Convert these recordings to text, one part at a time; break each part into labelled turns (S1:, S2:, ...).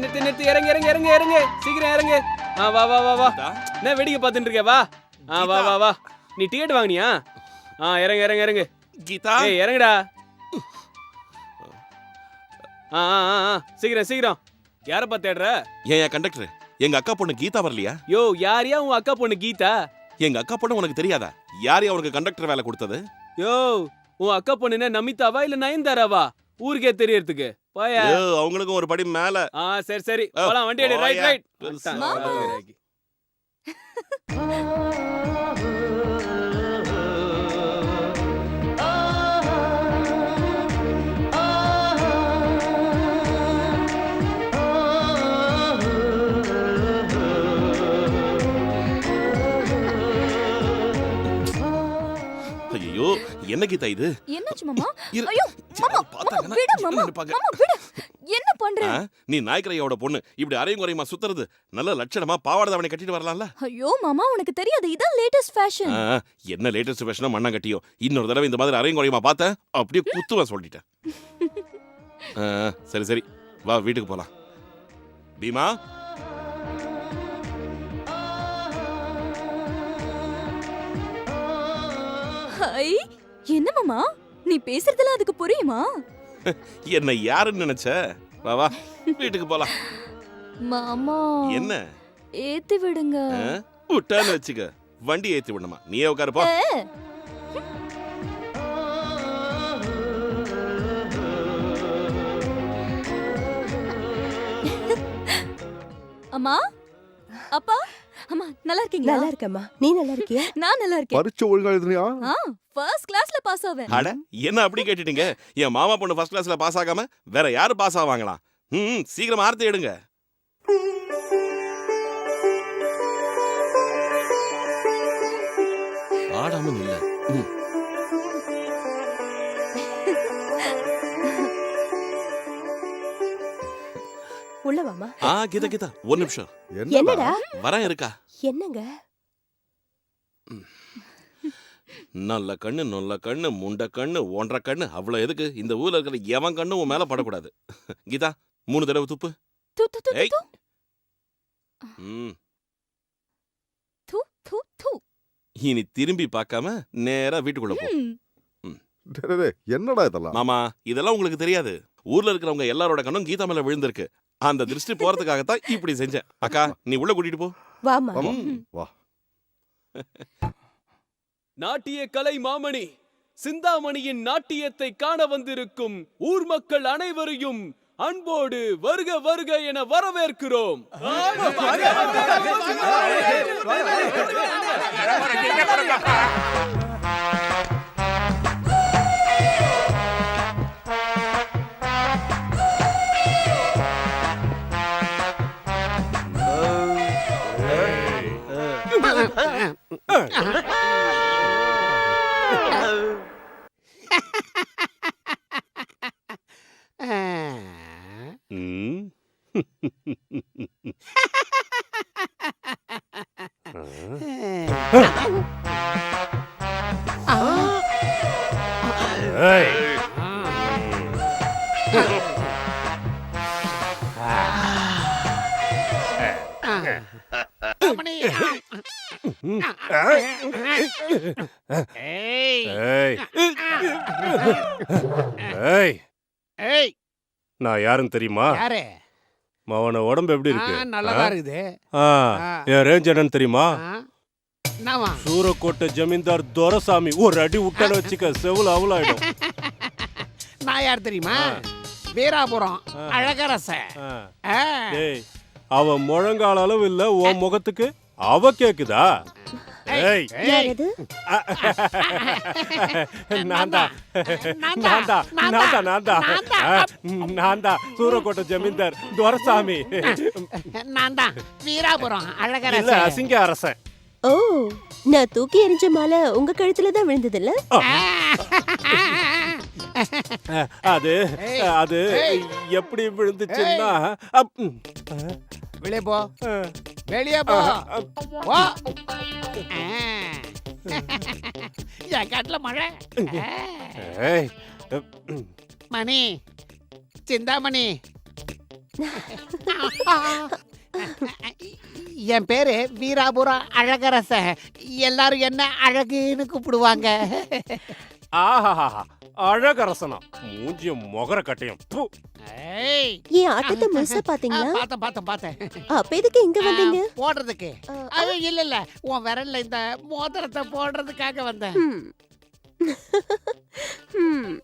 S1: நிறுத்து இறங்கு சீக்கிரம் இறங்கு. வா என்ன வேடிக்கை பார்த்துட்டு இருக்க? வா நீ டிக்கெட் வாங்கினியா? இறங்கு
S2: கீதா.
S1: ஏய் இறங்குடா. சீக்கிரம் யார பார்த்து தேடுற?
S2: ஏன் கண்டக்டர், எங்க அக்கா பொண்ணு கீதா வரலையா?
S1: யோ யாரையா உன் அக்கா பொண்ணு கீதா?
S2: எங்க அக்கா பொண்ணு உனக்கு தெரியாதா? யாரையா உனக்கு கண்டக்டர் வேலை கொடுத்தது?
S1: யோ உன் அக்கா பொண்ணு நமிதாவா இல்ல நயன்தாராவா? ஊருக்கே தெரியறதுக்கு போயா.
S2: அவங்களுக்கும் ஒரு படி மேல.
S1: சரி போலாம், வண்டி எடு. ரைட்.
S2: ஐயோ என்ன கீதா இது?
S3: என்னாச்சு மாமா? ஐயோ மாமா விடு மாமா. மாமா விடு. என்ன பண்ற?
S2: நீ நாய்க்கரையோட பொண்ணு இப்படி அரையும் குறையுமா சுத்துறது? நல்ல லட்சணமா பாவாடை தாவணி கட்டிட்டு வரலாம்ல?
S3: ஐயோ மாமா உனக்கு தெரியாது, இதான் லேட்டஸ்ட் ஃபேஷன்.
S2: என்ன லேட்டஸ்ட் ஃபேஷனா மண்ணா கட்டியோ? இன்னொரு தடவை இந்த மாதிரி அரையும் குறையுமா பார்த்தேன் அப்படியே குத்துவா சொல்லிட்டேன். சரி வா வீட்டுக்கு போலாம். பீமா
S3: ஹாய். என்ன மாமா நீ பேசுறதெல்லாம் அதுக்கு புரியுமா?
S2: என்ன யாருன்னு நினைச்ச? வா வீட்டுக்கு போலாம்.
S3: மாமா
S2: என்ன
S3: ஏத்தி விடுங்க.
S2: விட்டான்னு வச்சுக்க, வண்டி ஏத்தி விடணுமா? நீயே உட்காரு போ.
S3: அம்மா அப்பா அம்மா நல்லா இருக்கீங்களா?
S4: நல்லா இருக்கேம்மா. நீ நல்லா இருக்கியா?
S3: நான் நல்லா இருக்கேன்.
S5: பரீட்சை ஒழுங்கா எழுதுனியா?
S3: ஃபர்ஸ்ட் கிளாஸ்ல பாஸ் ஆவேன்.
S2: அட என்ன அப்படி கேட்டிட்டீங்க? என் மாமா பொண்ணு ஃபர்ஸ்ட் கிளாஸ்ல பாஸ் ஆகாம வேற யாரு பாஸ் ஆவாங்களாம்? சீக்கிரம் ஆர்த்தி எடுங்க. ஆடாம இல்ல.
S4: உள்ள வாமா.
S2: கீதா ஒரு நிமிஷம்.
S4: என்னடா?
S2: வரேன் இருக்கா?
S4: என்னங்க?
S2: நல்ல கண்ணு முண்ட கண்ணு ஒன்றரை கண்ணு அவ்வளவு எதுக்கு? இந்த ஊர்ல இருக்கிற எவன் கண்ணு உன் மேல படக்கூடாது. கீதா 3 தடவை துப்பு. இனி திரும்பி பார்க்காம நேரா வீட்டுக்குள்ள போ.
S5: என்னடா இதெல்லாம்?
S2: மாமா இதெல்லாம் உங்களுக்கு தெரியாது. ஊர்ல இருக்கிறவங்க எல்லாரோட கண்ணும் கீதா மேல விழுந்திருக்கு. அந்த திருஷ்டி போறதுக்காகத்தான் இப்படி செஞ்சேன். அக்கா நீ உள்ள கூட்டிட்டு போ.
S4: வாமா.
S5: வா.
S1: நாட்டிய கலை மாமணி சிந்தாமணியின் நாட்டியத்தை காண வந்திருக்கும் ஊர் மக்கள் அனைவரையும் அன்போடு வருக என வரவேற்கிறோம்.
S6: நான் யாருன்னு தெரியுமா? மவன உடம்பு எப்படி இருக்கு?
S7: நல்லதா இருக்குது.
S6: என் ரேஞ்ச் என்னன்னு தெரியுமா? சூரக்கோட்டை ஜமீன்தார் துரசாமி. ஒரு அடி விட்டான வச்சுக்க செவுல அவளாயிடும்.
S7: நான் யார் தெரியுமா? வீராபுரம் அழகரசன்.
S6: அவ முழங்கால அளவு இல்ல உன் முகத்துக்கு. அவ கேக்குதா? சூரக்கோட்டை ஜமீன்தார் துரசாமி.
S7: நான் தான் வீராபுரம் அழகரசன்.
S6: அசிங்க அரசன்.
S4: ஓ, நான் தூக்கி எறிஞ்ச மாலை உங்க கழுத்துல தான் விழுந்தது இல்ல?
S6: அது அது எப்படி விழுந்துச்சுன்னா
S7: வெளியே போ, வெளியே போ. என் காட்டுல மழை. மணி சிந்தாமணி என் பேரு வீராபுரம் அழகரசன். எல்லாரும் என்ன அழகுன்னு கூப்பிடுவாங்க.
S6: ஆஹா அழகரசனா மூஞ்சியும் முகர கட்டையும் ப்பு.
S7: ஏய்,
S4: என் ஆட்டத்தை முழுசா பாத்தீங்களா?
S7: பார்த்தேன்.
S4: அப்ப எதுக்கு இங்க வந்தீங்க?
S7: போடுறதுக்கு.
S4: ஆ,
S7: அது இல்ல உன் விரல்ல இந்த மோதிரத்தை போடுறதுக்காக வந்தேன்.
S4: ஹம். ஹம்.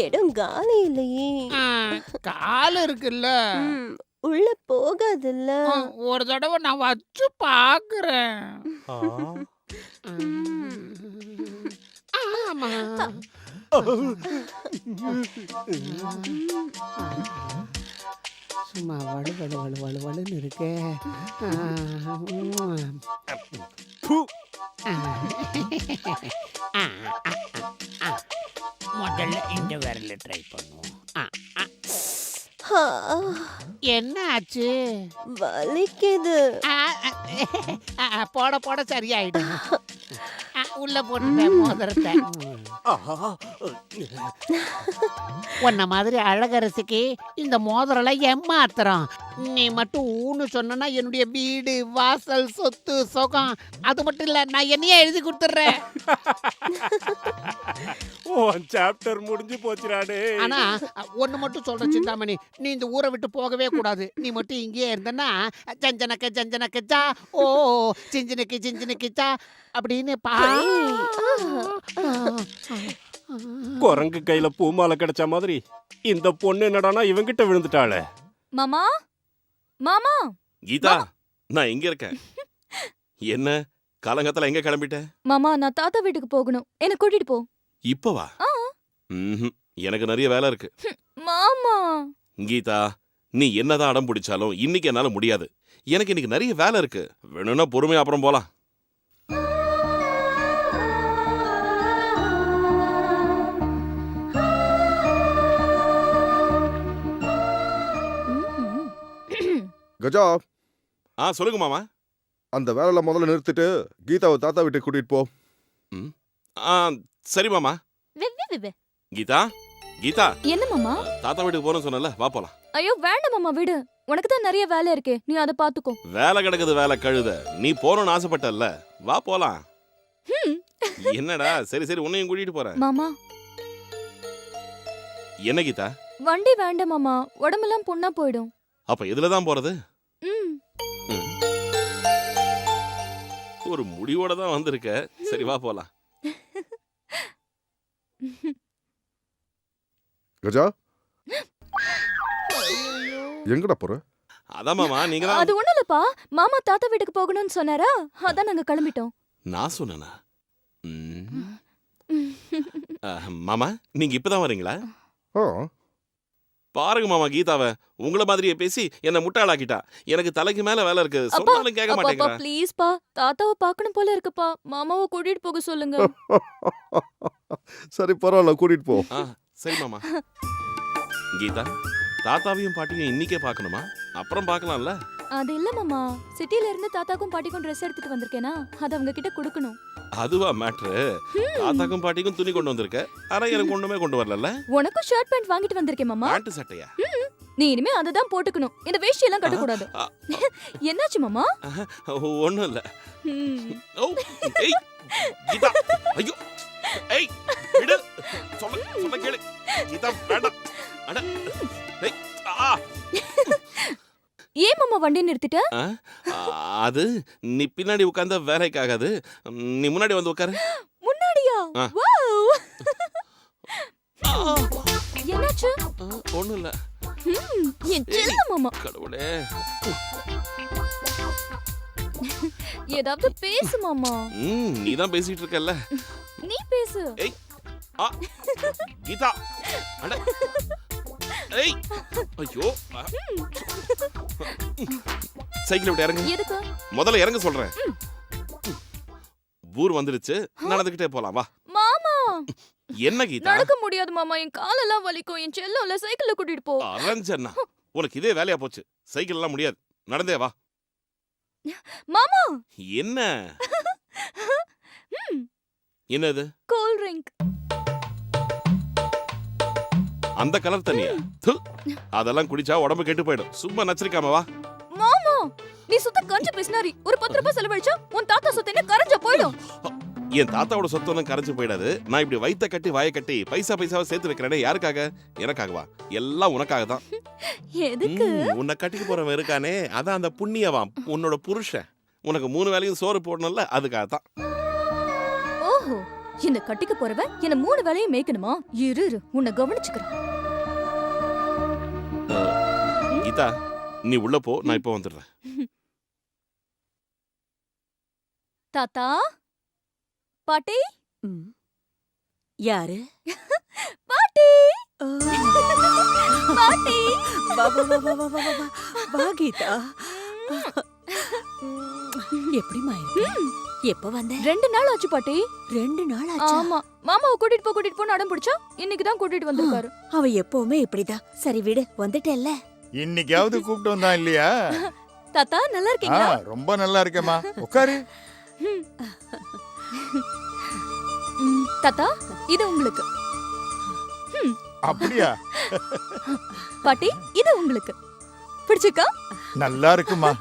S4: இடம் காலி இல்லையே.
S7: ஆ, கால் இருக்குல்ல.
S4: ஹம். உள்ள போகாதுல்ல.
S7: ஒரு தடவை நான் வச்சு பாக்குறேன்.
S6: ஆ.
S7: ஆமா. சும்மா வலுன்னு இருக்கே.
S6: ப்பு.
S7: முதல்ல இந்த விரல ட்ரை பண்ணுவோம்.
S4: ஆ,
S7: என்ன ஆச்சு?
S4: வலிக்குது.
S7: போட சரியாயிடும். உள்ள போட்டுட்டேன் மோதிரத்தை.
S6: ஆஹா.
S7: உன்ன மாதிரி அழகரசிக்கு இந்த மோதிரம் ஏமாத்திரம். நீ மட்டும் ஊன்னு சொன்னா என்னுடைய வீடு வாசல் சொத்து சுகம் அது மட்டும் இல்ல நான் என்னையே எழுதி கொடுத்துட்றேன்.
S6: உன் சாப்டர் முடிஞ்சு போச்சுடாடே.
S7: ஆனா ஒண்ணு மட்டும் சொல்ற சிந்தாமணி, நீ இந்த ஊரை விட்டு போகவே கூடாது. நீ மட்டும் இங்கேயே இருந்தன்னா ஜஞ்சனக்கச்சா ஓ சிஞ்சனுக்கு அப்படின்னு
S6: குரங்கு கையில பூமாலை கிடைச்ச மாதிரி இந்த பொண்ணு என்னடானா இவங்கிட்ட விழுந்துட்டாளே.
S3: மாமா மாமா
S2: கீதா, நான் இங்க இருக்கேன். என்ன காலங்கத்துல எங்க கிளம்பிட்ட?
S3: மாமா நான் தாத்தா வீட்டுக்கு போகணும். என்ன கூட்டிட்டு போ.
S2: இப்பவா?
S3: ஆ.
S2: எனக்கு நிறைய வேலை இருக்கு.
S3: மாமா
S2: கீதா, நீ என்னதான் அடம் பிடிச்சாலும் இன்னைக்கு என்னால முடியாது. எனக்கு இன்னைக்கு நிறைய வேலை இருக்கு. வேணும்னா பொறுமையா அப்புறம் போலாம்.
S5: கஜா,
S2: சொல்லுங்க மாமா.
S5: அந்த வேலையில முதல்ல நிறுத்திட்டு கீதாவை தாத்தா வீட்டுக்கு கூட்டிட்டு போ.
S2: சரி மாமா.
S3: வே, வே, வே, வே.
S2: கீதா, கீதா,
S3: என்ன மாமா?
S2: தாத்தா வீட்டுக்கு போறேன்னு சொன்னல, வா போலாம்.
S3: ஐயோ வேண்டாம் மாமா, விடு. உனக்கு தான் நிறைய வேலை இருக்கே, நீ அதை பாத்துக்கோ.
S2: வேலை கிடக்குது, வேலை கழுத. நீ போறோம்னு ஆசைப்பட்டல்ல, வா போலாம். என்னடா, சரி உன்னையும் கூட்டிட்டு போறேன்.
S3: மாமா
S2: என்ன கீதா?
S3: வண்டி வேண்டாம் மாமா, உடம்பெல்லாம் புண்ணா போயிடும்.
S2: அப்ப இதுலதான் போறது?
S3: ம்.
S2: ஒரு முடிவோட தான் வந்திருக்க. சரி வா போலாம்.
S5: கஜா, எங்கடா போற?
S2: அதான் மாமா, நீங்க தான்.
S3: அது ஒண்ணும் இல்லப்பா, மாமா தாத்தா வீட்டுக்கு போகணும்னு சொன்னாரா, அதான் நாங்க கிளம்பிட்டோம்.
S2: நான் சொன்னேனா? மாமா, நீங்க இப்பதான் வரீங்களா?
S5: ஆ,
S2: பாருங்க மாமா, கீதாவை உங்கள மாதிரியே பேசி என்ன முட்டாளாக்கிட்டா. எனக்கு தலைக்கு மேல வேலை இருக்கு,
S3: அப்பா,
S2: சொன்னாலும் கேட்க
S3: அப்பா
S2: மாட்டேங்கிறா.
S3: ப்ளீஸ் பா, தாத்தாவை பார்க்கணும் போல இருக்குப்பா, மாமாவை கூட்டிட்டு போக சொல்லுங்க.
S5: சரி பரவாயில்ல, கூட்டிட்டு போ.
S2: சரி மாமா. கீதா, தாத்தாவையும் பாட்டியும் இன்னைக்கே பார்க்கணுமா? அப்புறம் பார்க்கலாம்ல?
S3: அது இல்ல மாமா, சிட்டில இருந்து தாத்தாக்கும் பாட்டிக்கும் ட்ரெஸ் எடுத்துட்டு வந்திருக்கேனா, அது அவங்க கிட்ட கொடுக்கணும்.
S2: அதுவா மேட்ரு? தாத்தாக்கும் பாட்டிக்கும் துணி கொண்டு வந்திருக்க, ஆனா எனக்கு ஒண்ணுமே கொண்டு வரல.
S3: உனக்கும் ஷர்ட் பேண்ட் வாங்கிட்டு வந்திருக்கேன் மாமா.
S2: பேண்ட் சட்டையா?
S3: நீ இனிமே அததான் போட்டுக்கணும், இந்த வேஷ்டி எல்லாம் கட்டக்கூடாது. என்னாச்சு மாமா?
S2: ஒண்ணும் இல்ல. ஓ, ஏய் கீதா, ஐயோ, ஏய் விடு, சொல்ல கேளு கீதா, வேண்டாம். அட ஏய்,
S3: ஏன் மாமா வண்டி நிறுத்திட்ட?
S2: அது நீ பின்னாடி உட்கார்ந்த வேலைக்காகாது, நீ முன்னாடி வந்து உட்காரு.
S3: முன்னாடியா? வாவ்! என்னாச்சு?
S2: ஒண்ணும் இல்ல.
S3: என் செல்ல மாமா.
S2: கடவுளே,
S3: ஏதாவது பேசு மாமா.
S2: நீ தான் பேசிட்டு இருக்கல்ல.
S3: நீ பேசு.
S2: ஏய் கீதா, அட ஏய், ஐயோ, சைக்கிள் விட்டு இறங்கு.
S3: எதுக்கு?
S2: முதல்ல இறங்க சொல்றேன். ஊர் வந்துடுச்சு, நடந்துகிட்டே போலாம், வா.
S3: மாமா
S2: என்ன கீதா?
S3: நடக்க முடியாது மாமா, என் காலெல்லாம் வலிக்கும். என் செல்லம்ல சைக்கிள்ல கூட்டிட்டு போ.
S2: அரஞ்சன்னா, உனக்கு இதே வேலையா போச்சு. சைக்கிள் எல்லாம் முடியாது, நடந்தே வா.
S3: மாமா
S2: என்ன? என்னது?
S3: Cool drink.
S2: அந்த கலர் தண்ணியா? து, அதெல்லாம் குடிச்சா உடம்பு கெட்டு போயிடும். சும்மா நச்சரிக்காம வா.
S3: மாமா நீ சுத்த கஞ்ச பிஸ்னாரி. ஒரு 10 ரூபாய் செலவழிச்சா உன் தாத்தா சொத்து என்ன கரைஞ்ச போயிடும்.
S2: என் தாத்தாவோட சொத்து ஒன்றும் கரைஞ்சு போயிடாது. நான் இப்படி வயித்த கட்டி வாயை கட்டி பைசாவை சேர்த்து வைக்கிறேனே, யாருக்காக? எனக்காகவா? எல்லாம் உனக்காக தான்.
S3: எதுக்கு?
S2: உன்னை கட்டிக்கு போறவன் இருக்கானே, அதான் அந்த புண்ணியவான், உன்னோட புருஷன். உனக்கு 3 வேளையும் சோறு போடணும்ல, அதுக்காக தான்.
S3: ஓஹோ, இந்த கட்டிக்க போறவ என்ன 3 வேளையும் மேய்க்கணுமா? இரு உன்னை கவனிச்சுக்கிறேன்.
S2: கீதா, நீ உள்ள போ, நான் இப்போ வந்துடுறேன்.
S3: தாத்தா, பாட்டி,
S4: யாரு?
S3: பாட்டி, பாட்டி.
S4: வா, வா, வா, வா, வா, வா, வா. வா கீதா. எப்படிம்மா இருக்கு? எப்ப வந்த?
S3: 2 நாள் ஆச்சு பாட்டி.
S4: 2 நாள் ஆச்சா?
S3: ஆமா, மாமாவை கூட்டிட்டு போன்னு அடம் பிடிச்சா இன்னைக்கு தான் கூட்டிட்டு வந்திருக்காரு.
S4: அவ எப்பவுமே இப்படிதான். சரி விடு, வந்துட்டேல்ல.
S8: இன்னைக்காவது கூப்பிட்டு வந்தான் இல்லையா?
S3: தாத்தா நல்லா இருக்கீங்களா?
S8: ரொம்ப நல்லா இருக்கேம்மா, உட்காரு.
S3: தாத்தா இது உங்களுக்கு.
S8: அப்படியா?
S3: பாட்டி இது உங்களுக்கு. பிடிச்சிருக்கா?
S8: நல்லா இருக்குமா.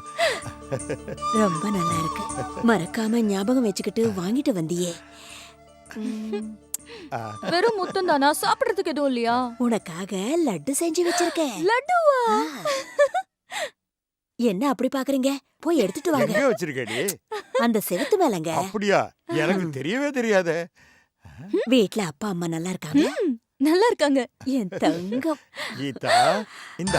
S4: ரொம்ப நல்லா இருக்கு. மறக்காம ஞாபகம் வச்சுக்கிட்டு வாங்கிட்டு வந்தியே.
S3: வெறும் முத்தம் தானா? சாப்பிடுறதுக்கு எதுவும் இல்லையா?
S4: உனக்காக லட்டு செஞ்சு வச்சிருக்கேன்.
S3: லட்டுவா?
S4: என்ன அப்படி பாக்குறீங்க? போய் எடுத்துட்டு வாங்க.
S8: எங்க வச்சிருக்கடி?
S4: அந்த செவுத்து மேலங்க.
S8: அப்படியா? எனக்கு தெரியவே தெரியாதே.
S4: வீட்ல அப்பா அம்மா நல்லா இருக்காங்க?
S3: நல்லா இருக்காங்க.
S4: என் தங்கம்.
S8: கீதா, இந்த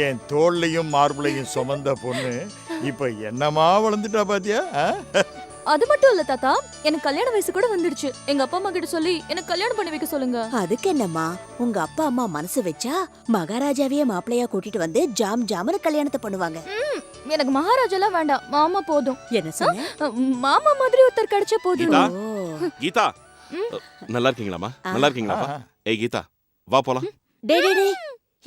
S8: என் தோள்லையும் மார்புலையும் சுமந்த பொண்ணு இப்ப என்னமா வளர்ந்துட்டா பாத்தியா?
S3: அது மட்டும் இல்ல தாத்தா, எனக்கு கல்யாண வயசு கூட வந்துடுச்சு. எங்க அப்பா அம்மா கிட்ட சொல்லி எனக்கு கல்யாணம் பண்ணி வைக்க சொல்லுங்க.
S4: அதுக்கு என்னம்மா, உங்க அப்பா அம்மா மனசு வச்சா மகாராஜாவையே மாப்பிள்ளையா கூட்டிட்டு வந்து ஜாம் ஜாமனு கல்யாணத்தை பண்ணுவாங்க.
S3: எனக்கு மகாராஜாலாம் வேண்டாம், மாமா போதும்.
S4: என்ன சொன்ன?
S3: மாமா மாதிரி ஒருத்தர் கிடைச்சா போதும்.
S2: கீதா,
S4: ஓ.
S2: கீதா, நல்லா இருக்கீங்களாமா? நல்லா இருக்கீங்களாப்பா? ஏய் கீதா, வா போலாம்.
S4: டேய் டேய் டேய்,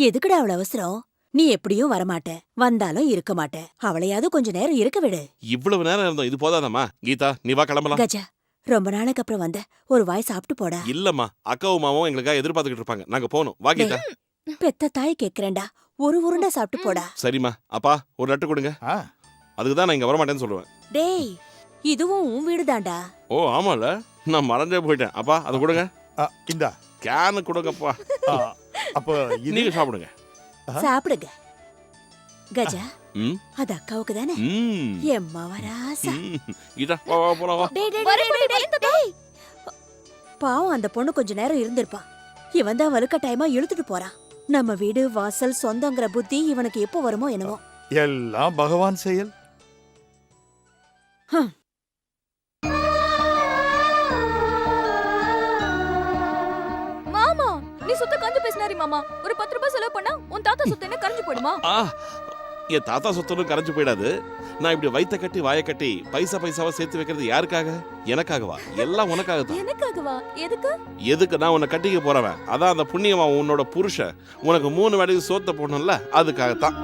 S4: எதுக்குடா அவ்வளவு அவசரம்? நீ எப்படியும் வரமாட்ட, வந்தாலும் இருக்க மாட்ட. அவளையாவது கொஞ்ச நேரம் இருக்க விடு.
S2: இவ்வளவு நேரம் இருந்தோம், இது போதாதம்மா? கீதா, நீ வா கிளம்பலாம்.
S4: கஜா, ரொம்ப நாளைக்கு அப்புறம் வந்த, ஒரு வாய் சாப்பிட்டு போடா.
S2: இல்லம்மா, அக்காவும் மாமாவும் எங்களுக்காக எதிர்பார்த்துக்கிட்டு இருப்பாங்க. நாங்க போகணும். வா கீதா.
S4: பெத்த தாய் கேக்குறேன்டா, ஒரு உருண்டை சாப்பிட்டு போடா.
S2: சரிம்மா. அப்பா ஒரு லட்டு கொடுங்க. அதுக்கு தான் நான் இங்க வரமாட்டேன்னு சொல்லுவேன்.
S4: டேய், இதுவும் உன் வீடுதான்டா.
S2: ஓ ஆமால, நான் மறந்தே போயிட்டேன். அப்பா அதை கொடுங்க.
S8: இந்தா
S2: கேனு கொடுங்கப்பா.
S8: அப்போ
S2: நீங்க சாப்பிடுங்க.
S4: சாப்பிடுங்க. கஜா,
S2: ம்
S4: அது அக்காவுக்கு தானே?
S2: ம்
S4: எம்மா வராசா.
S2: கீதா, வா வா போலாம் வா.
S4: டேய் டேய் டேய் டேய் டேய். பாவம், அந்த பொண்ணு கொஞ்ச நேரம் இருந்திருப்பா. இவன் தான் வலுக்கட்டாயமா இழுத்துட்டு போறான். நம்ம வீடு வாசல் சொந்தங்கிற புத்தி இவனுக்கு எப்போ வருமோ என்னவோ.
S8: எல்லாம் பகவான் செயல்.
S3: மாமா நீ சுத்த கஞ்ச பேசினாரி மாமா. ஒரு 10 ரூபாய் செலவு பண்ணா உன் தாத்தா சொத்து என்ன கரைஞ்சு போயிடுமா?
S2: என் தாத்தா சொத்துன்னு கரைஞ்சு போயிடாது. நான் இப்படி வயித்த கட்டி வாயை கட்டி பைசாவை சேர்த்து வைக்கிறது யாருக்காக? எனக்காகவா? எல்லாம் உனக்காக தான்.
S3: எனக்காகவா? எதுக்கு?
S2: எதுக்கு? நான் உன்னை கட்டிக்க போறவன், அதான் அந்த புண்ணியவான், உன்னோட புருஷன். உனக்கு 3 வேளையும் சோத்த போடணும்ல, அதுக்காகத்தான்.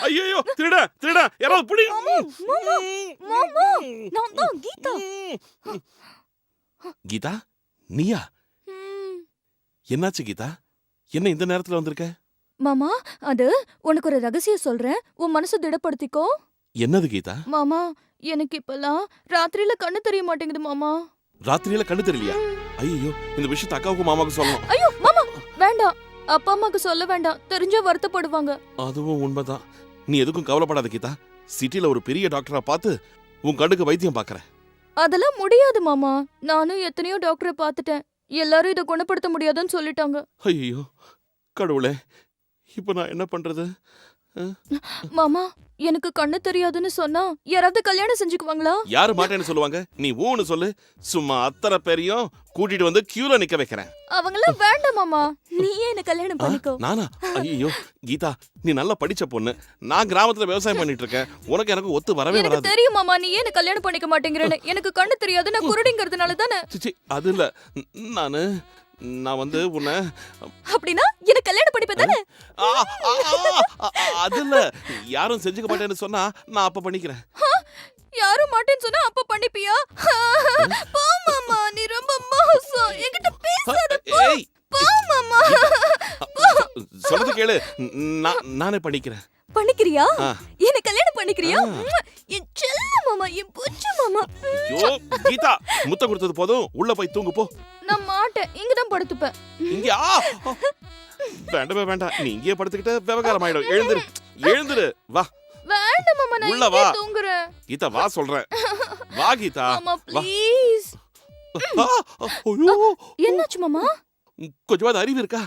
S2: ஐயோ, திருட திருட, யாராவது புடி.
S3: மாமா நான் தான் கீதா.
S2: கீதா, நீயா? என்னாச்சு கீதா? என்ன இந்த நேரத்துல வந்திருக்க?
S3: மாமா, அது உனக்கு ஒரு ரகசியம் சொல்றேன், உன் மனசு திடப்படுத்திக்கோ.
S2: என்னது கீதா?
S3: மாமா, எனக்கு இப்பெல்லாம் ராத்திரியில கண்ணு தெரிய மாட்டேங்குது மாமா.
S2: ராத்திரியில கண்ணு தெரியலையா? ஐயோ, இந்த விஷயத்தை அக்காவுக்கும் மாமாவுக்கும் சொல்லணும்.
S3: ஐயோ மாமா வேண்டாம், அப்பா அம்மாக்கு சொல்ல வேண்டாம், தெரிஞ்சா வருத்தப்படுவாங்க.
S2: அதுவும் உண்மைதான். நீ எதுக்கும் கவலைப்படாத கீதா. சிட்டில ஒரு பெரிய டாக்டரா பார்த்து உன் கண்ணுக்கு வைத்தியம் பார்க்கறேன்.
S3: அதெல்லாம் முடியாது மாமா. நானும் எத்தனையோ டாக்டரை பார்த்துட்டேன், எல்லாரும் இதை குணப்படுத்த முடியாதுன்னு சொல்லிட்டாங்க.
S2: ஐயோ கடவுளே, இப்ப நான் என்ன பண்றது?
S3: மாமா எனக்கு கண்ணு தெரியாதுன்னு சொன்னா யாராவது கல்யாணம் செஞ்சுக்குவாங்களா?
S2: யாரு மாட்டேன்னு சொல்லுவாங்க? நீ ஊன்னு சொல்லு. சும்மா அத்தனை பேரையும் கூட்டிட்டு வந்து கியூல நிக்க வைக்கிறேன்.
S3: அவங்களாம் வேண்டாம் மாமா, நீயே என்ன கல்யாணம் பண்ணிக்கோ.
S2: நானா? ஐயோ கீதா, நீ நல்லா படிச்ச பொண்ணு. நான் கிராமத்துல விவசாயம் பண்ணிட்டு இருக்கேன். உனக்கு எனக்கு ஒத்து வரவே
S3: எனக்கு
S2: வராது.
S3: தெரியும் மாமா, நீ ஏன் கல்யாணம் பண்ணிக்க மாட்டேங்கிறேன்னு. எனக்கு கண்ணு தெரியாது, நான் குருடிங்கிறதுனால தானே.
S2: சிச்சி, அது இல்ல. நான் வந்து உன்னை
S3: அப்படின்னா எனக்கு கல்யாணம் பண்ணிப்ப தானே?
S2: ஆ, ஆ, ஆ, அது இல்ல. யாரும் செஞ்சுக்க மாட்டேன்னு சொன்னா நான் அப்ப பண்ணிக்கிறேன்.
S3: யாரும் மாட்டேன்னு சொன்னா அப்ப பண்ணிப்பியா? போ மாமா, நீ ரொம்ப மோசம். என்கிட்ட பேசாத, போ.
S2: ஏய்,
S3: போ மாமா.
S2: சொல்றது கேளு. நானே பண்ணிக்கிறேன்.
S3: பண்ணிக்கிறியா?
S2: ஆ.
S3: என்ன கல்யாணம் பண்ணிக்கிறியா?
S2: ஆ.
S3: என் செல்ல மாமா, என் புச்சு மாமா.
S2: ஐயோ கீதா, முத்தம் கொடுத்தது போதும். உள்ள போய் தூங்கு போ.
S3: நான் மாட்டேன், இங்கதான் படுத்துப்பேன்.
S2: இங்க வேண்டவே வேண்டாம். நீ இங்கேயே படுத்துக்கிட்ட விவகாரம் ஆயிடும். எழுந்துரு, எழுந்துரு. வா
S3: வேண்டாம் மாமா, நான்
S2: உள்ள
S3: இங்கே
S2: வா.
S3: தூங்குறேன்.
S2: கீதா வா சொல்றேன். வா கீதா.
S3: மாமா
S2: வா.
S3: ப்ளீஸ்.
S2: ஆ, ஐயோ
S3: என்னாச்சு மாமா?
S2: கொஞ்சமாவது அறிவு இருக்கா?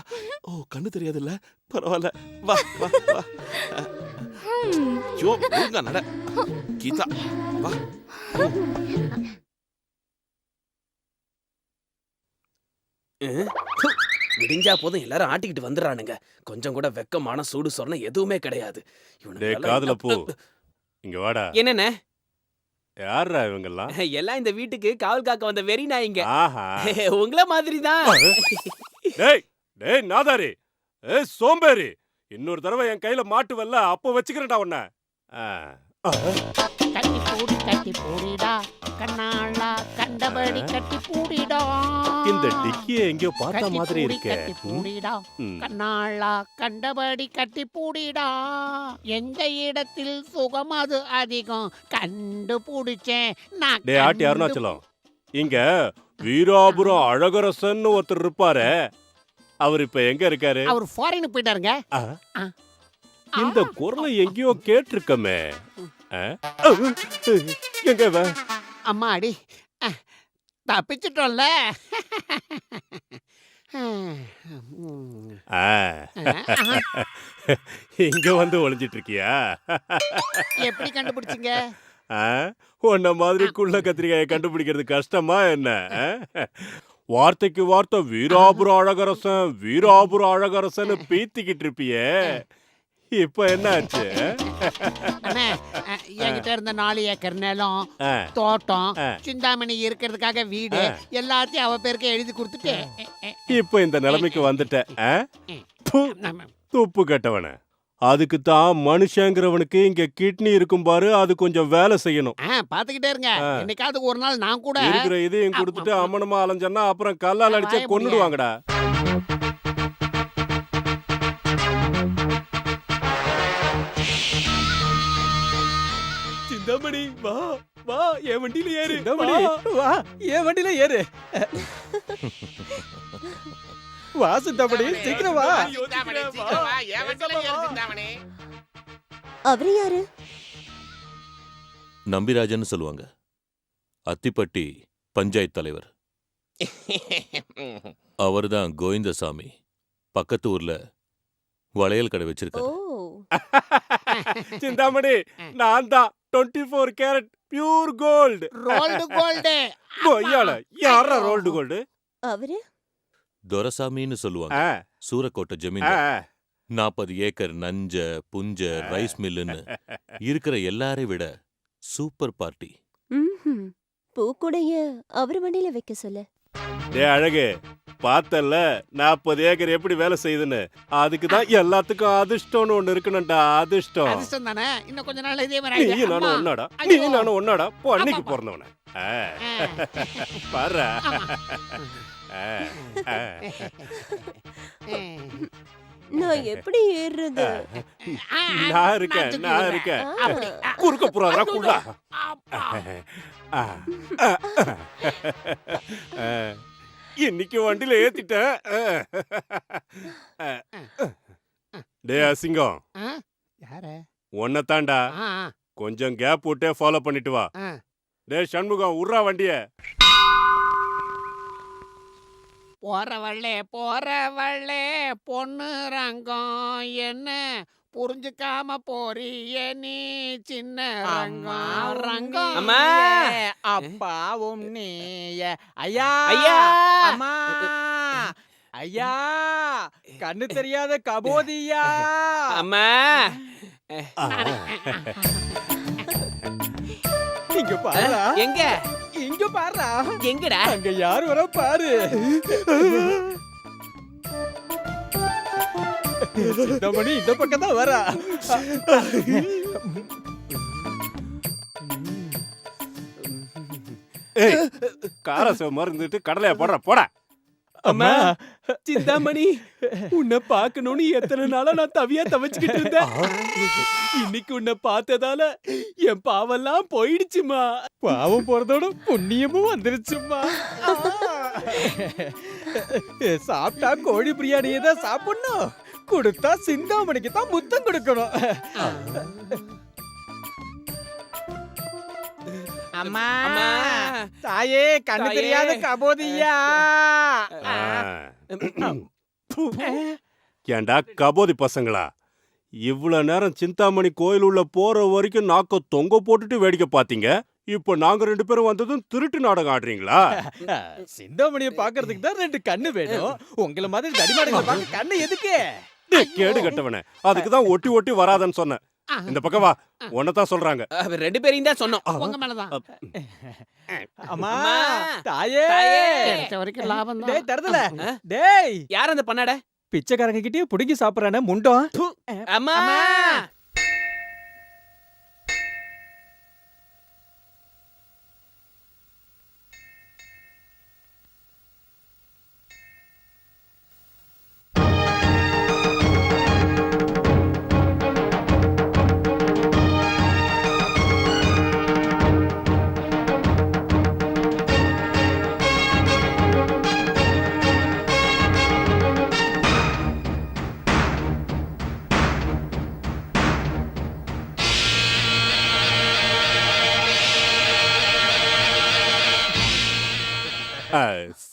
S2: ஓ, கண்ணு தெரியாது இல்ல? பரவாயில்ல. வா வா வா. ஐயோ ஒழுங்கா நட கீதா. வா.
S1: விடிஞ்சா போதும் எல்லாரும் ஆட்டிக்கிட்டு வந்துடுறானுங்க. கொஞ்சம் கூட வெக்கமான சூடு சொன்ன எதுவுமே கிடையாது.
S6: டேய் காதுல பூ, இங்க வாடா.
S1: என்னண்ணே?
S6: யாரா இவங்கெல்லாம்?
S1: எல்லாம் இந்த வீட்டுக்கு காவல் காக்க வந்த வெறி நாய்ங்க.
S6: ஆஹா.
S1: உங்கள மாதிரி தான்.
S6: டேய் டேய் நாதாரி, ஏய் சோம்பேறி, இன்னொரு தடவை என் கையில மாட்டுவல்ல, அப்போ வச்சுக்கிறேன்டா உன்னை.
S7: கட்டி பூடிடா கண்ணாளா, கண்டபடி கட்டி பூடிடா.
S6: இந்த டிக்கியை எங்கேயோ பார்த்த மாதிரி இருக்கே.
S7: கட்டி பூடிடா கண்ணாளா, கண்டபடி கட்டி பூடிடா. எந்த இடத்தில் சுகம் அது அதிகம் கண்டுபிடிச்சேன் நான்.
S6: டேய் ஆட்டி அருணாச்சலம், இங்க வீராபுரம் அழகரசன் ஒருத்தர் இருப்பாரு. அவர் இப்ப எங்க இருக்காரு?
S7: அவர் ஃபாரின் போயிட்டாருங்க.
S6: இந்த குரலை எங்கேயோ கேட்டிருக்கமே. எங்க இவ?
S7: அம்மாடி, தப்பிச்சிட்டோம்ல.
S6: இங்க வந்து ஒளிஞ்சிட்டு இருக்கியா?
S7: எப்படி கண்டுபிடிச்சீங்க?
S6: உன்ன மாதிரி குள்ள கத்திரிக்காயை கண்டுபிடிக்கிறது கஷ்டமா என்ன? வார்த்தைக்கு வார்த்தை வீராபுரம் அழகரசன் வீராபுரம் அழகரசன் பீத்திக்கிட்டு இருப்பியே, இப்ப என்ன ஆச்சு?
S7: அண்ணே, என்கிட்ட இருந்த 4 ஏக்கர் நிலம், தோட்டம், சிந்தாமணி இருக்கிறதுக்காக வீடு எல்லாத்தையும் அவ பேருக்கு எழுதி கொடுத்துட்டு
S6: இப்ப இந்த நிலைமைக்கு வந்துட்ட. துப்பு கட்டவன. அதுக்கு தான் மனுஷங்கிறவனுக்கு இங்க கிட்னி இருக்கும் பாரு, அது கொஞ்சம் வேலை செய்யணும்.
S7: பாத்துக்கிட்டே இருங்க. என்னைக்காவது ஒரு நாள் நான் கூட
S6: இருக்கிற இதையும் கொடுத்துட்டு அம்மனமா அலைஞ்சன்னா அப்புறம் கல்லால் அடிச்சா கொன்னுடுவாங்கடா.
S1: சிந்தாமணி வா வா, என் வண்டியில ஏறு. வா, என் வண்டியில ஏறு. வா சிந்தாமணி, சீக்கிரம் வா.
S4: அவரு யாரு?
S2: நம்பிராஜன் சொல்லுவாங்க. அத்திப்பட்டி பஞ்சாயத்து தலைவர். அவர்தான் கோவிந்தசாமி. பக்கத்து ஊர்ல வளையல் கடை வச்சிருக்காரு.
S6: சிந்தாமணி, நான் தான் 24 carat pure gold.
S7: Rolled gold.
S6: கொய்யால யாரா ரோல்டு கோல்டு?
S4: அவரு
S2: துரசாமின்னு சொல்லுவாங்க. சூரக்கோட்டை ஜமீன். 40 ஏக்கர் நஞ்ச புஞ்ச ரைஸ் மில்லுன்னு இருக்கிற எல்லாரையும் விட சூப்பர் பார்ட்டி.
S4: பூக்குடைய அவரு வண்டியில வைக்க சொல்லு.
S6: டே அழகு, பார்த்தல்ல 40 ஏக்கர் எப்படி வேலை செய்யுதுன்னு. அதுக்குதான் எல்லாத்துக்கும் அதிர்ஷ்டம்னு ஒண்ணு இருக்கணும்டா. அதிர்ஷ்டம்
S7: அதிர்ஷ்டம் தானே. இன்னும் கொஞ்ச நாள் இதே மாதிரி
S6: நீ நானும் ஒன்னாடா, நீ நானும் ஒன்னாடா. பொன்னிக்கு பிறந்தவன பாரு.
S4: நான் எப்படி ஏறுறது?
S6: நான் இருக்கேன். குறுக்க புறாதா குள்ளா. இன்னைக்கு வண்டியில ஏத்திட்டேன். டே அசிங்கம்,
S7: யாரு?
S6: ஒன்ன தாண்டா. கொஞ்சம் கேப் விட்டே ஃபாலோ பண்ணிட்டு வா. டே சண்முகம், உர்றா வண்டிய.
S7: போறவள்ளே பொண்ணு ரங்கம் என்ன புரிஞ்சுக்காம போறியே நீ சின்ன
S9: அம்மா,
S7: ரங்கம்
S1: அம்மா.
S9: நீயே, அப்பாவும் நீயே. ஐயா
S1: ஐயா.
S9: அம்மா ஐயா கண்ணு தெரியாத கபோதியா
S1: அம்மா.
S9: இங்க பாருடா
S1: எங்க
S9: இங்க பாருடா
S1: எங்கடா?
S9: அங்க யார் வர பாரு சிந்தாமணி இந்த பக்கம் தான் வரா
S6: ஏய் காரசம் மருந்துட்டு கடலையா போடுற போடா.
S1: அம்மா, சிந்தாமணி, உன்னை பார்க்கணும்னு எத்தனை நாளா நான் தவியா தவிச்சுக்கிட்டு இருந்தேன். இன்னைக்கு உன்னை பார்த்ததால என் பாவெல்லாம் போயிடுச்சுமா.
S9: பாவம் போறதோட புண்ணியமும் வந்துருச்சுமா சாப்பிட்டா கோழி பிரியாணியை தான் சாப்பிடணும் கொடுத்தா சிந்தாமணிக்கு தான் முத்தம் கொடுக்கணும் அம்மா
S1: அம்மா.
S9: தாயே கண்ணு
S1: தாயே.
S9: தெரியாத கபோதியா
S6: ஏண்டா கபோதி பசங்களா, இவ்வளவு நேரம் சிந்தாமணி கோயில் உள்ள போற வரைக்கும் நாக்க தொங்க போட்டுட்டு வேடிக்கை பாத்தீங்க. இப்ப நாங்க 2 பேரும் வந்ததும் திருட்டு நாடகம் ஆடுறீங்களா?
S9: சிந்தாமணியை பாக்குறதுக்கு தான் 2 கண்ணு வேணும் உங்களை மாதிரி தடிமாடுகளை பார்க்க கண்ணு எதுக்கு
S6: டேய், கேடு கட்டவனே, அதுக்கு தான் ஒட்டி ஒட்டி வராதன்னு சொன்னேன். இந்த பக்கம் வா, உன்னதான் சொல்றாங்க.
S1: 2 பேரையும் தான் சொன்னோம்.
S7: உங்க மேலதான்
S9: அம்மா
S1: அம்மா.
S9: தாயே
S1: தாயே.
S7: கிடைச்ச வரைக்கும் லாபம்
S9: டேய்
S7: தான்.
S9: தரதுல டேய்
S1: யார் அந்த பண்ணாட?
S9: பிச்சைக்காரங்க கிட்டயே புடுங்கி சாப்பிடறானே முண்டம்
S1: அம்மா.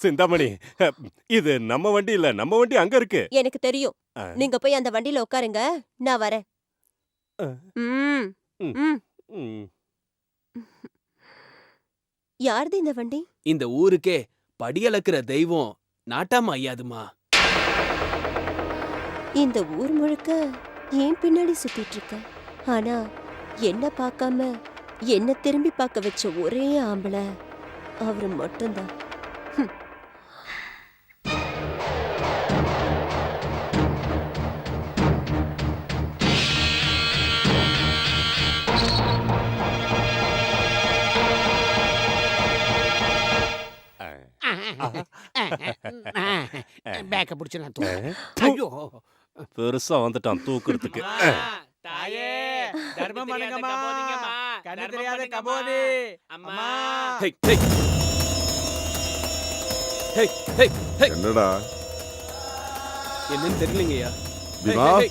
S6: சிந்தாமணி, இது நம்ம வண்டி இல்ல, நம்ம வண்டி அங்க இருக்கு.
S4: எனக்கு தெரியும்
S6: ஆ.
S4: நீங்க போய் அந்த வண்டியில உட்காருங்க நான் வரேன்
S6: ஆ.
S4: ம்.
S6: ம்.
S4: ம்.
S6: ம்.
S4: யாருது இந்த வண்டி
S1: இந்த ஊருக்கே படியளக்குற தெய்வம் நாட்டாம ஐயாதுமா.
S4: இந்த ஊர் முழுக்க ஏன் பின்னாடி சுத்திட்டு இருக்க ஆனா என்ன பார்க்காம என்ன திரும்பி பார்க்க வச்ச ஒரே ஆம்பளை அவரு மட்டும்தான் ஹம்.
S7: பேக்க பிடிச்சு நான் ஐயோ
S6: பெருசா வந்துட்டான் தூக்குறதுக்கு.
S9: தாயே தர்மம் பண்ணுங்கம்மா கண்ணு தெரியாத கபோதி அம்மா
S1: ஹே, ஹே. ஹே, ஹே, ஹே.
S5: என்னடா
S1: என்னன்னு தெரியலங்கய்யா.
S5: பீமா?
S1: ஹே, ஹே, ஹே.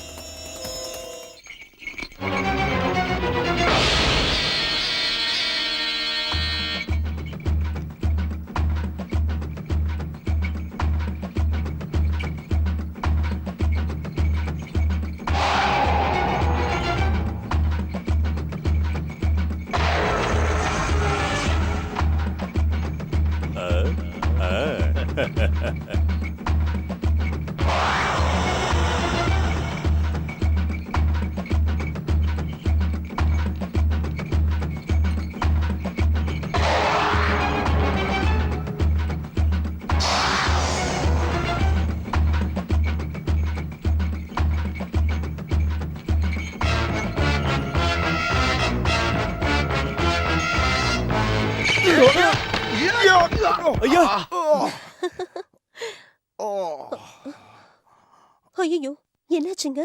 S4: ஐயோ என்னாச்சுங்க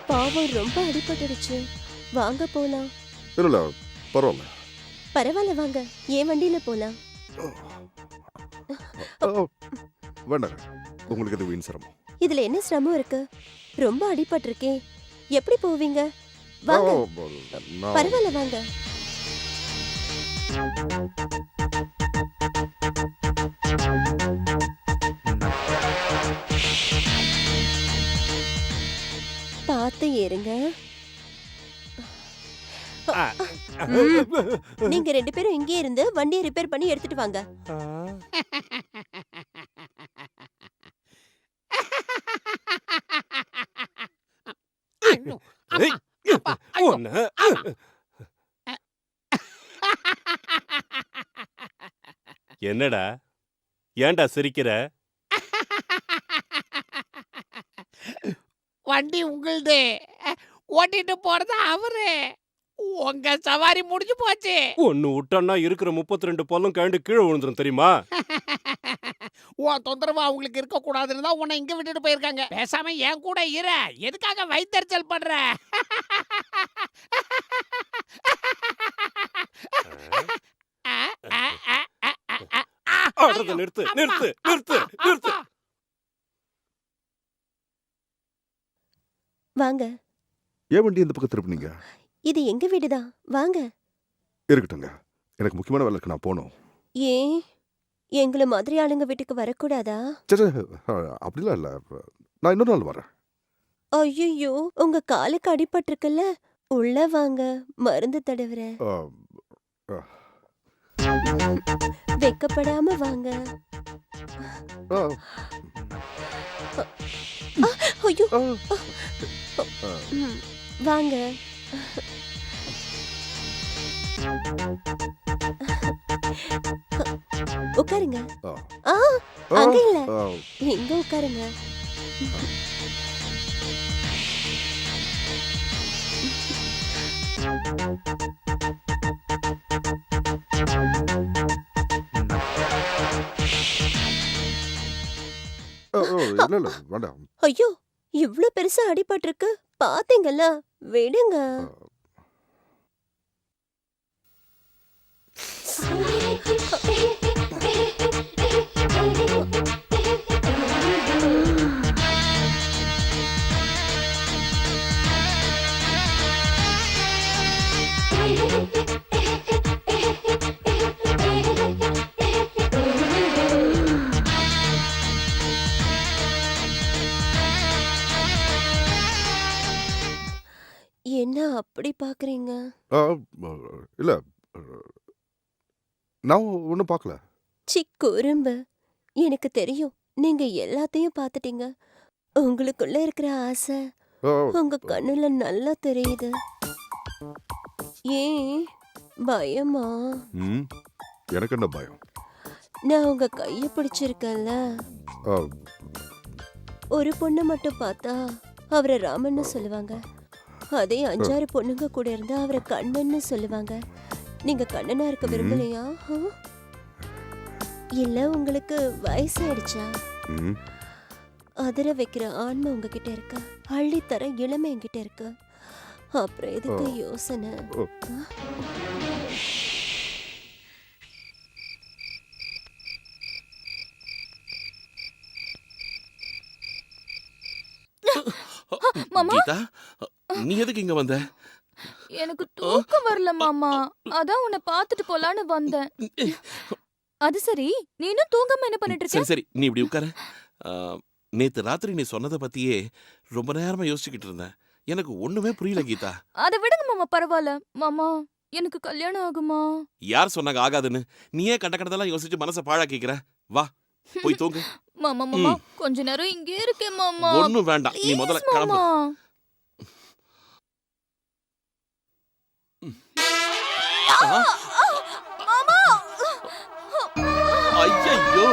S4: பாவம் ரொம்ப அடிபட்டுடுச்சு வாங்க போலாம்
S5: இல்ல பரவாயில்ல
S4: பரவாயில்ல வாங்க ஏன் வண்டியில போலாம்
S5: வேண்டாம் உங்களுக்கு இது வீண் சிரமம்
S4: இதுல என்ன சிரமம் இருக்கு ரொம்ப அடிபட்டிருக்கே எப்படி போவீங்க வாங்க
S5: நான்
S4: பரவாயில்ல வாங்க
S5: ஆ
S4: நீங்க 2 பேரும் இங்கே இருந்து வண்டியை ரிப்பேர் பண்ணி எடுத்துட்டு வாங்க.
S7: ஐயோ, அம்மா, அப்பா, ஐயோ.
S6: உன்னை- என்னடா ஏன்டா சிரிக்கிற?
S7: வண்டி உங்களுது, ஓட்டிட்டு போறது அவரு. உங்க சவாரி முடிஞ்சு போச்சு.
S6: ஒன்னு விட்டான்னா இருக்கிற 32 பல்லும் கழண்டு கீழே விழுந்துரும் தெரியுமா?
S7: உன் தொந்தரவு அவங்களுக்கு இருக்க கூடாதுன்னு தான் உன்னை இங்க விட்டுட்டு போயிருக்காங்க. பேசாம என் கூட இரு. எதுக்காக வயித்தெரிச்சல் பண்ற?
S6: ஆடுறத நிறுத்து நிறுத்து நிறுத்து நிறுத்து.
S4: வாங்க.
S5: ஏன் வண்டி இந்த பக்கம் திருப்பினீங்க?
S4: இது எங்க வீடுதான். வாங்க.
S5: இருக்கட்டுங்க, எனக்கு முக்கியமான வேலை இருக்கு, நான் போகணும்.
S4: ஏன் எங்கள மாதிரி ஆளுங்க வீட்டுக்கு வரக்கூடாதா?
S5: சரி, அப்படிலாம் இல்லை, நான் இன்னொரு நாள் வரேன்.
S4: ஐயோ, உங்க காலுக்கு அடிபட்டிருக்குல்ல, உள்ள வாங்க, மருந்து தடவுறேன். வெக்கப்படாம வாங்க. ஐயோ, வாங்க. உட்காருங்க. அங்க இல்ல, இங்க உட்காருங்க.
S5: இல்ல இல்ல வேண்டாம்.
S4: ஐயோ, இவ்ளோ பெருசா அடிபட்டிருக்கு, பாத்தீங்கல்ல, விடுங்க. என்ன அப்படி பாக்குறீங்க?
S5: இல்ல, நான் ஒன்றும் பார்க்கல.
S4: சி குறும்பு, எனக்கு தெரியும் நீங்க எல்லாத்தையும் பார்த்துட்டீங்க. உங்களுக்குள்ள இருக்கிற ஆசை உங்க கண்ணுல நல்லா தெரியுது. ஏன் பயமா?
S5: எனக்கு என்ன பயம்?
S4: நான் உங்க கைய பிடிச்சிருக்கேன்ல. ஒரு பொண்ணு மட்டும் பார்த்தா அவரை ராமன்னு சொல்லுவாங்க. அதே 5-6 பொண்ணுங்க கூட இருந்தா அவரை கண்ணன்னு சொல்லுவாங்க. நீங்க கண்ணனா இருக்க விரும்பலையா? இல்ல உங்களுக்கு வயசாயிடுச்சா? அதிர வைக்கிற ஆன்மை உங்ககிட்ட இருக்கா? அள்ளித்தர இளமை என்கிட்ட இருக்கா? அப்புறம் எதுக்கு யோசனை?
S3: மாமா,
S2: கீதா, நீ எதுக்கு இங்க வந்த?
S3: எனக்கு தூக்கம் வரல மாமா, அதான் உன்னை பார்த்துட்டு போலான்னு வந்தேன். அது சரி, நீ இன்னும் தூங்காம என்ன பண்ணிட்டு இருக்க?
S2: சரி சரி, நீ இப்படி உட்காரு. நேத்து ராத்திரி நீ சொன்னதை பத்தியே ரொம்ப நேரமா யோசிச்சுக்கிட்டு இருந்தேன். எனக்கு ஒண்ணுமே புரியல கீதா.
S3: அதை விடுங்க மாமா, பரவாயில்ல. மாமா, எனக்கு கல்யாணம் ஆகுமா?
S2: யார் சொன்னாங்க ஆகாதுன்னு? நீயே கண்ட கண்டதெல்லாம் யோசிச்சு மனசை பாழாக்கிக்கிற. வா, போய் தூங்கு.
S3: மாமா மாமா, கொஞ்ச நேரம் இங்கே இருக்கேன் மாமா.
S2: ஒண்ணும் வேண்டாம், நீ முதல்ல கிளம்பு. ஐயோ,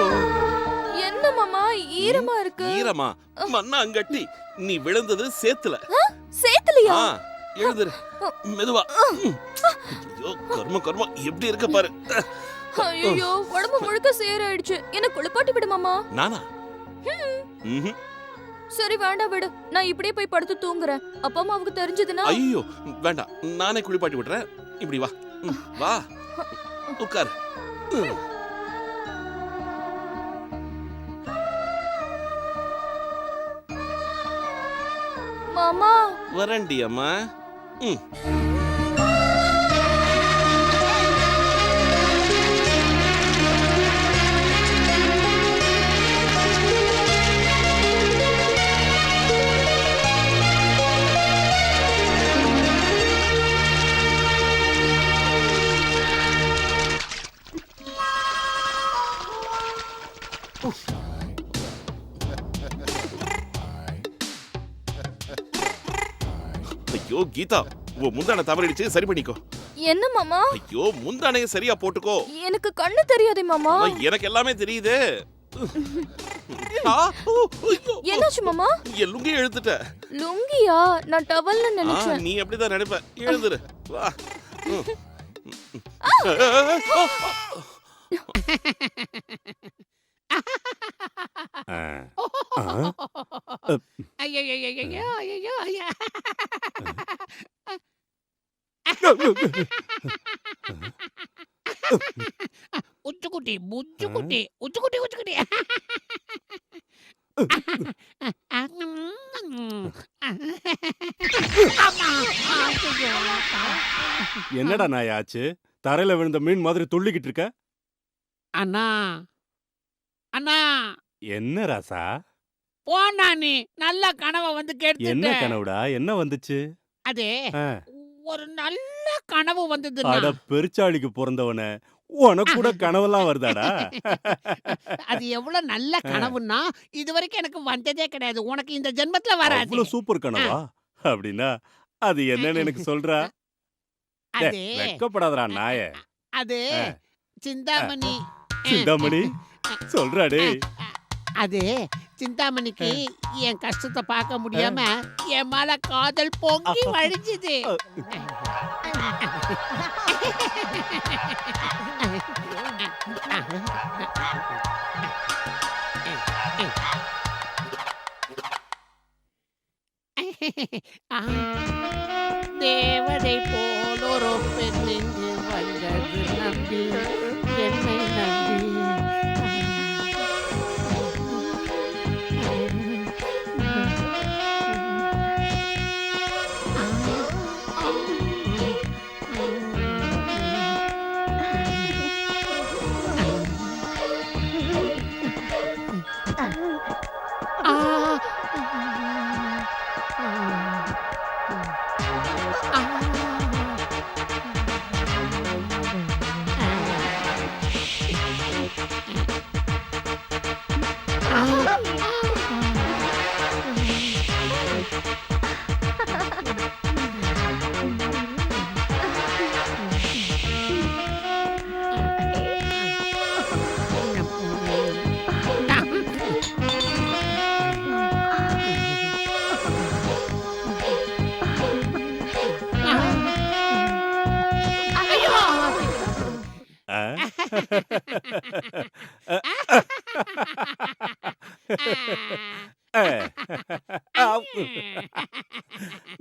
S3: என்ன மாமா ஈரமா இருக்கு?
S2: ஈரமா? மண்ணாங்கட்டி, நீ விழுந்தது சேத்துல.
S3: சேத்துலயா?
S2: எழுதுரு, மெதுவா. ஐயோ, கர்ம கர்ம, எப்படி இருக்க பாரு.
S3: ஐயோ, உடம்பு முழுக்க சேராயிடுச்சு. என்ன குளிப்பாட்டி விடு மாமா.
S2: நானா?
S3: சரி வேண்டாம், விடு. நான் இப்படியே போய் படுத்து தூங்குறேன். அப்பா அம்மாவுக்கு தெரிஞ்சதுன்னா?
S2: ஐயோ வேண்டாம், நானே குளிப்பாட்டி விடுறேன். இப்படி வா. வா, உட்கார்.
S3: மாமா,
S2: வரண்டி அம்மா. ஐயோ கீதா, உன் முந்தானை தவறிடுச்சு, சரி பண்ணிக்கோ.
S3: என்ன மாமா?
S2: ஐயோ முந்தானைய சரியா போட்டுக்கோ.
S3: எனக்கு கண்ணு தெரியாதே மாமா.
S2: எனக்கு எல்லாமே தெரியுதே.
S3: என்னாச்சு மாமா?
S2: என் லுங்கி இழுத்துட்ட.
S3: லுங்கியா? நான் டவல்னு நினைச்சேன்.
S2: நீ அப்படிதான் நினைப்ப. எழுந்துரு வா.
S7: உச்சுக்குட்டி முச்சுக்குட்டி உச்சுக்குட்டி உச்சுக்குட்டி.
S6: என்னடா நாய் ஆச்சு? தரையில விழுந்த மீன் மாதிரி துள்ளிக்கிட்டு இருக்க.
S7: அண்ணா அண்ணா,
S6: என்ன ராசா?
S7: போனா நீ நல்ல கனவை வந்து
S6: என்ன
S7: கேட்டு.
S6: கனவுடா? என்ன வந்துச்சு?
S7: அதே
S6: ஆ.
S7: ஒரு நல்ல கனவு வந்தது.
S6: அட பெருச்சாளிக்கு பிறந்தவன, உனக்கு கூட கனவெல்லாம் வருதாடா?
S7: அது எவ்வளவு நல்ல கனவுன்னா இது வரைக்கும் எனக்கு வந்ததே கிடையாது. உனக்கு இந்த ஜென்மத்துல வராது.
S6: அவ்வளவு சூப்பர் கனவா? அப்படின்னா அது என்னன்னு எனக்கு சொல்றா?
S7: அது
S6: வெக்கப்படாதடா நாயே.
S7: அது சிந்தாமணி.
S6: சிந்தாமணி சொல்றாடே.
S7: அது சிந்தாமணிக்கு என் கஷ்டத்தை பார்க்க முடியாம என் மேல காதல் பொங்கி வழிஞ்சுது. தேவதை போல் ஒரு பெண் இங்கு வந்தது நம்பி, என்னை நம்பி.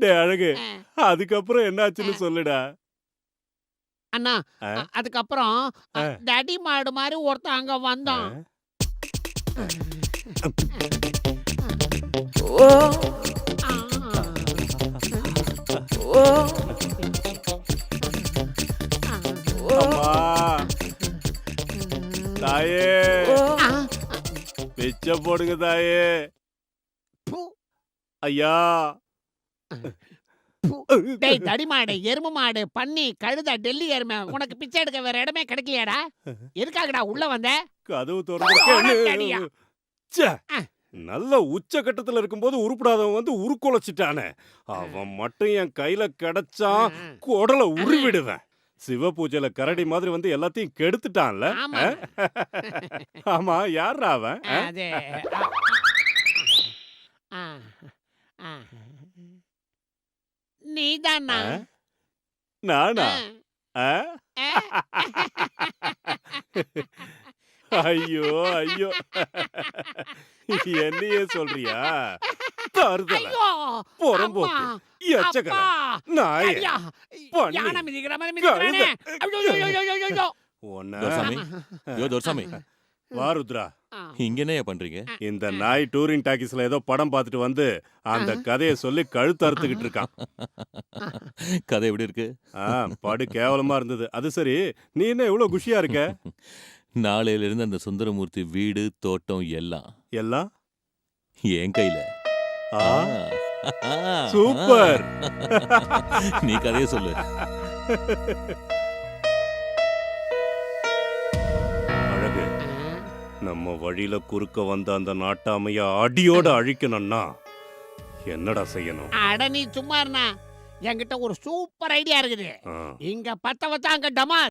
S6: டேய் அழகு, அதுக்கப்புறம் என்னாச்சுன்னு சொல்லுடா.
S7: அண்ணா, அதுக்கப்புறம் டடி மாடு மாதிரி ஒருத்தன் அங்க வந்தான்.
S6: அம்மா, தாயே பிச்சை போடுங்க தாயே. ஐயா,
S7: டேய் தடி மாடு, எருமை மாடு, பன்னி, கழுதை, டெல்லி எருமை, உனக்கு பிச்சை எடுக்க வேற இடமே கிடைக்கலையாடா? எதுக்காகடா உள்ள வந்த?
S6: கதவு திறந்து நல்ல உச்சகட்டத்துல இருக்கும்போது உருப்படாதவன் வந்து உருக்குலைச்சிட்டானே, அவன் மட்டும் என் கையில கிடைச்சான் குடலை உருவிடுவேன். சிவ பூஜையில கரடி மாதிரி வந்து எல்லாத்தையும் கெடுத்துட்டான்ல. ஆமா, யாரா அவன்?
S7: அதே நீதானா?
S6: நானா? ஐயோ ஐயோ, என்னையே சொல்றியா? தருதல பொறம்போக்கு எச்சக்கல நாயே பண்ணி
S10: துரைசாமி,
S6: வா ருத்ரா.
S10: இங்க என்ன பண்றீங்க?
S6: இந்த நாய் டூரிங் டாக்கீஸ்ல ஏதோ படம் பார்த்துட்டு வந்து அந்த கதையை சொல்லி கழுத்து அறுத்துக்கிட்டு இருக்கான்.
S10: கதை எப்படி இருக்கு?
S6: படு கேவலமா இருந்தது. அது சரி, நீ என்ன இவ்வளவு குஷியா இருக்க?
S10: நாளையில இருந்து அந்த சுந்தரமூர்த்தி வீடு தோட்டம் எல்லாம்
S6: எல்லாம்
S10: என் கையில.
S6: சூப்பர்.
S10: நீ கதையை சொல்லு.
S6: அழகு, நம்ம வழியில குறுக்க வந்த அந்த நாட்டாமைய அடியோட அழிக்கணும்னா என்னடா செய்யணும்?
S7: அட நீ சும்மா இருந்தா என்கிட்ட ஒரு சூப்பர் ஐடியா இருக்குது.
S6: ஆ.
S7: இங்க பத்த வச்சா அங்க டமா